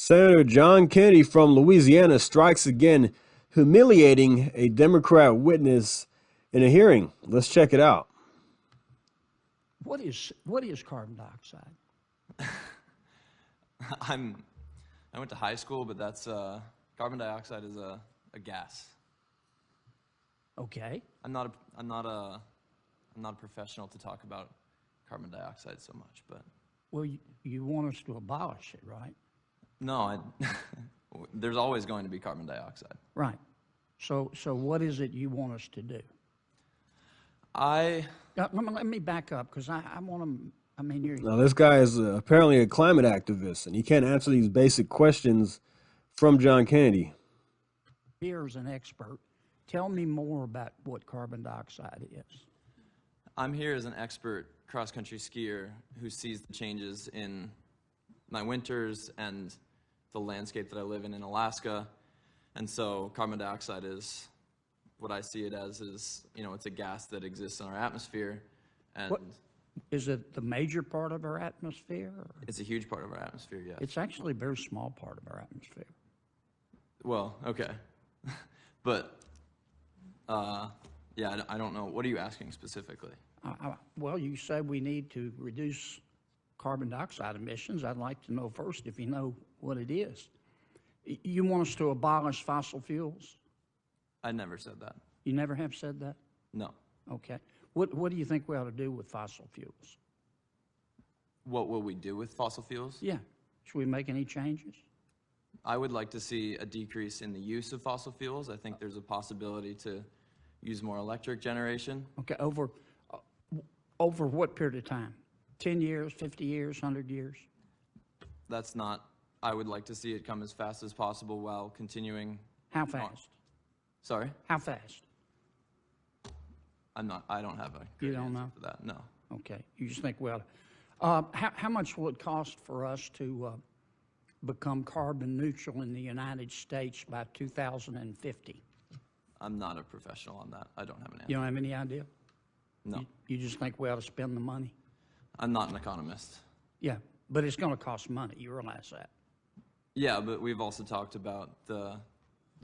Senator John Kennedy from Louisiana strikes again, humiliating a Democrat witness in a hearing. Let's check it out. What is carbon dioxide? I went to high school, but that's carbon dioxide is a gas. Okay. I'm not a professional to talk about carbon dioxide so much, but Well, you want us to abolish it, right? no, there's always going to be carbon dioxide. Right. So what is it you want us to do? Let me back up because I want to. I mean, Now, this guy is apparently a climate activist, and he can't answer these basic questions from John Kennedy. Here as an expert, tell me more about what carbon dioxide is. I'm here as an expert cross-country skier who sees the changes in my winters and the landscape that I live in Alaska. And so carbon dioxide is what I see it as is, it's a gas that exists in our atmosphere. And What, is it the major part of our atmosphere? Or? it's a huge part of our atmosphere, yes. It's actually a very small part of our atmosphere. Well, okay. But, yeah, I don't know. What are you asking specifically? Well, you said we need to reduce carbon dioxide emissions. I'd like to know first if you know what it is. You want us to abolish fossil fuels? I never said that. You never have said that? No. Okay. What do you think we ought to do with fossil fuels? What will we do with fossil fuels? Yeah. Should we make any changes? I would like to see a decrease in the use of fossil fuels. I think there's a possibility to use more electric generation. Okay. Over what period of time? 10 years, 50 years, 100 years? That's not, I would like to see it come as fast as possible while continuing. How fast? Sorry? How fast? I don't have a good You don't answer know? for that, no. Okay. You just think, well, how much will it cost for us to become carbon neutral in the United States by 2050? I'm not a professional on that. I don't have an answer. You don't have any idea? No. You just think we ought to spend the money? I'm not an economist. Yeah, but it's going to cost money. You realize that? Yeah, but we've also talked about the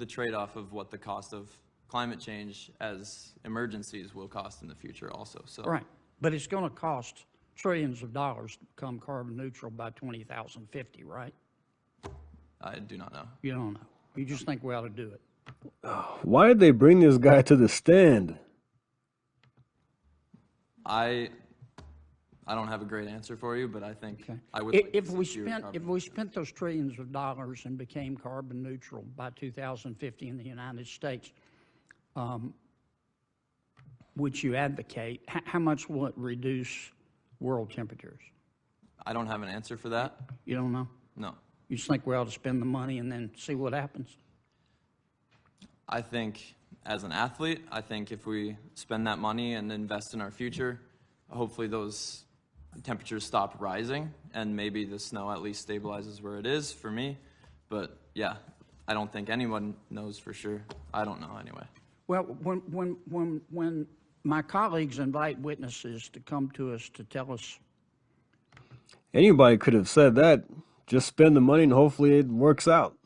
trade-off of what the cost of climate change as emergencies will cost in the future also. So Right, but it's going to cost trillions of dollars to become carbon neutral by 2050, right? I do not know. You don't know. You just think we ought to do it. Why did they bring this guy to the stand? I don't have a great answer for you, but I think Okay. I would. Like If to we see fewer carbon- if we spent those trillions of dollars and became carbon neutral by 2050 in the United States, which you advocate, how much will it reduce world temperatures? I don't have an answer for that. You don't know? No. You just think we ought to spend the money and then see what happens? I think as an athlete, I think if we spend that money and invest in our future, hopefully those temperatures stop rising and maybe the snow at least stabilizes where it is for me. But yeah, I don't think anyone knows for sure. I don't know anyway. Well, when my colleagues invite witnesses to come to us to tell us, Anybody could have said that. Just spend the money and hopefully it works out.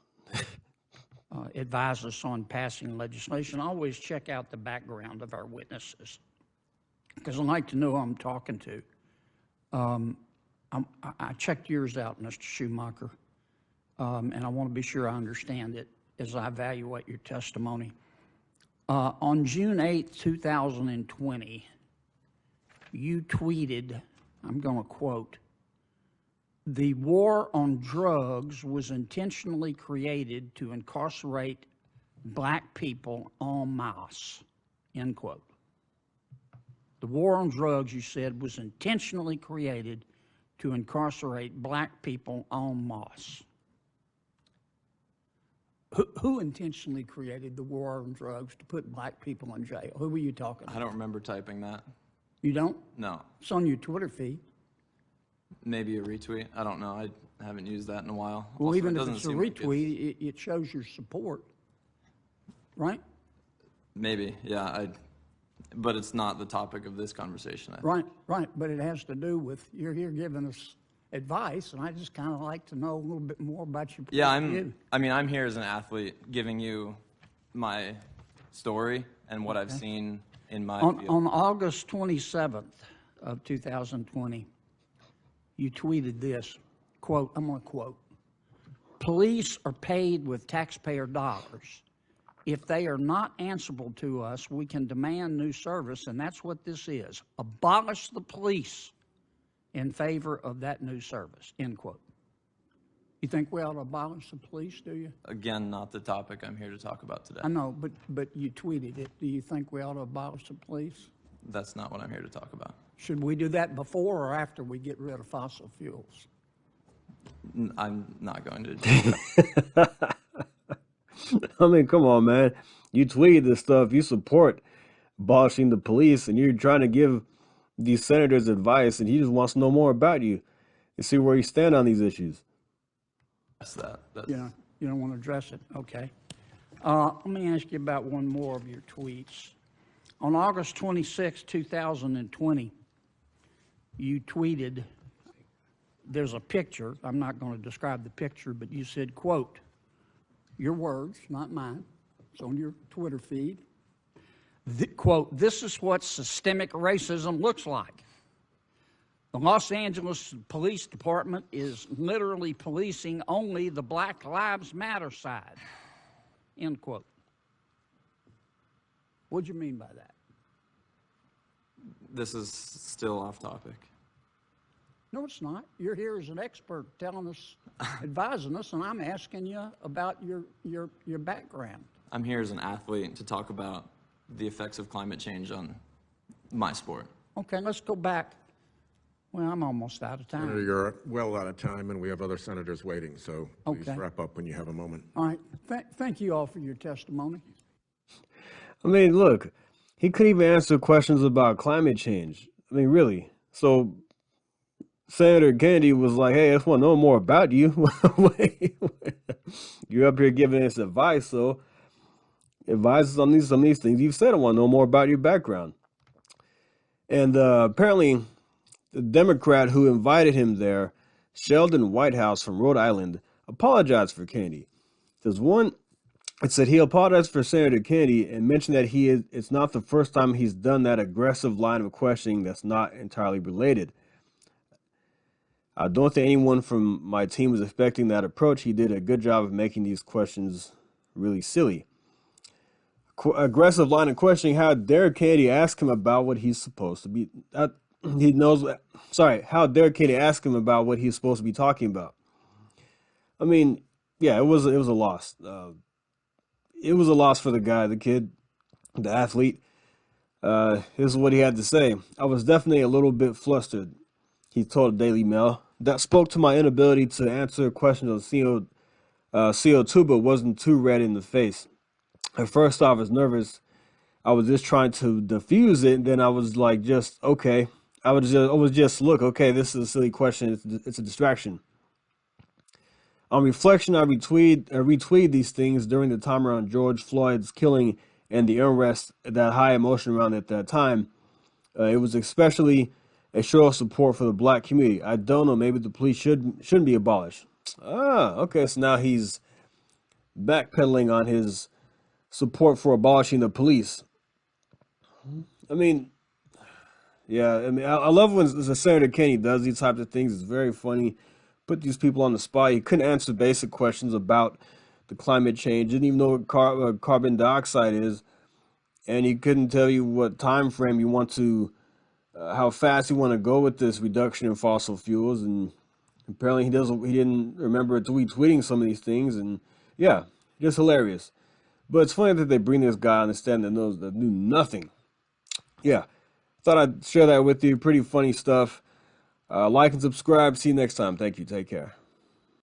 advise us on passing legislation, always check out the background of our witnesses, because I'd like to know who I'm talking to. I checked yours out, Mr. Schumacher, and I want to be sure I understand it as I evaluate your testimony. On June 8th, 2020, you tweeted, I'm going to quote, "The war on drugs was intentionally created to incarcerate black people en masse," end quote. The war on drugs, you said, was intentionally created to incarcerate black people en masse. Who intentionally created the war on drugs to put black people in jail? Who were you talking about? I don't remember typing that. You don't? No. It's on your Twitter feed. Maybe a retweet. I don't know. I haven't used that in a while. Well, Also, even it if doesn't it's a seem like retweet, it shows your support, right? Maybe, yeah. But it's not the topic of this conversation. Right, but it has to do with, you're here giving us advice, and I just kind of like to know a little bit more about your point Yeah, of view. I'm here as an athlete giving you my story and what I've seen in my field. On August 27th of 2020, you tweeted this, quote, I'm going to quote, "Police are paid with taxpayer dollars. If they are not answerable to us, we can demand new service, and that's what this is. Abolish the police in favor of that new service," end quote. You think we ought to abolish the police, do you? Again, not the topic I'm here to talk about today. I know, but you tweeted it. Do you think we ought to abolish the police? That's not what I'm here to talk about. Should we do that before or after we get rid of fossil fuels? I'm not going to do that. I mean, come on, man. You tweeted this stuff. You support abolishing the police, and you're trying to give these senators advice, and he just wants to know more about you and see where you stand on these issues. That's Yeah, you don't want to address it, okay. Let me ask you about one more of your tweets. On August 26, 2020, you tweeted, there's a picture, I'm not going to describe the picture, but you said, quote, your words, not mine, it's on your Twitter feed, quote, "This is what systemic racism looks like. The Los Angeles Police Department is literally policing only the Black Lives Matter side," end quote. What'd you mean by that? This is still off topic. No, it's not. You're here as an expert telling us, advising us, and I'm asking you about your background. I'm here as an athlete to talk about the effects of climate change on my sport. Okay, let's go back. Well, I'm almost out of Senator, time. you're well out of time, and we have other senators waiting, so please Okay. wrap up when you have a moment. All right, thank you all for your testimony. I mean, look, he couldn't even answer questions about climate change. I mean, really. So Senator Kennedy was like, "Hey, I just want to know more about you." You're up here giving us advice, so advise us on some of these things. You've said I want to know more about your background. And apparently, the Democrat who invited him there, Sheldon Whitehouse from Rhode Island, apologized for Kennedy. It said he apologized for Senator Kennedy and mentioned that it's not the first time he's done that aggressive line of questioning that's not entirely related. I don't think anyone from my team was expecting that approach. He did a good job of making these questions really silly. Aggressive line of questioning. How dare Kennedy ask him about what he's supposed to be? How dare Kennedy ask him about what he's supposed to be talking about? I mean, yeah, it was a loss. It was a loss for the guy, the kid, the athlete. This is what he had to say. "I was definitely a little bit flustered," he told Daily Mail. "That spoke to my inability to answer questions on CO2, but wasn't too red in the face. At first I was nervous. I was just trying to diffuse it, and then I was like, just, okay. I was just, look, okay, this is a silly question. It's a distraction. On reflection, I retweeted these things during the time around George Floyd's killing and the unrest, that high emotion around at that time. It was especially a show of support for the black community. I don't know, maybe the police shouldn't be abolished." Okay, so now he's backpedaling on his support for abolishing the police. I mean, yeah, I love when Senator Kennedy does these types of things. It's very funny. Put these people on the spot. He couldn't answer basic questions about the climate change. Didn't even know what carbon dioxide is, and he couldn't tell you what time frame you want to, how fast you want to go with this reduction in fossil fuels. And apparently he didn't remember tweeting some of these things. And yeah, just hilarious. But it's funny that they bring this guy on the stand that knew nothing. Yeah, thought I'd share that with you. Pretty funny stuff. Like and subscribe. See you next time. Thank you. Take care.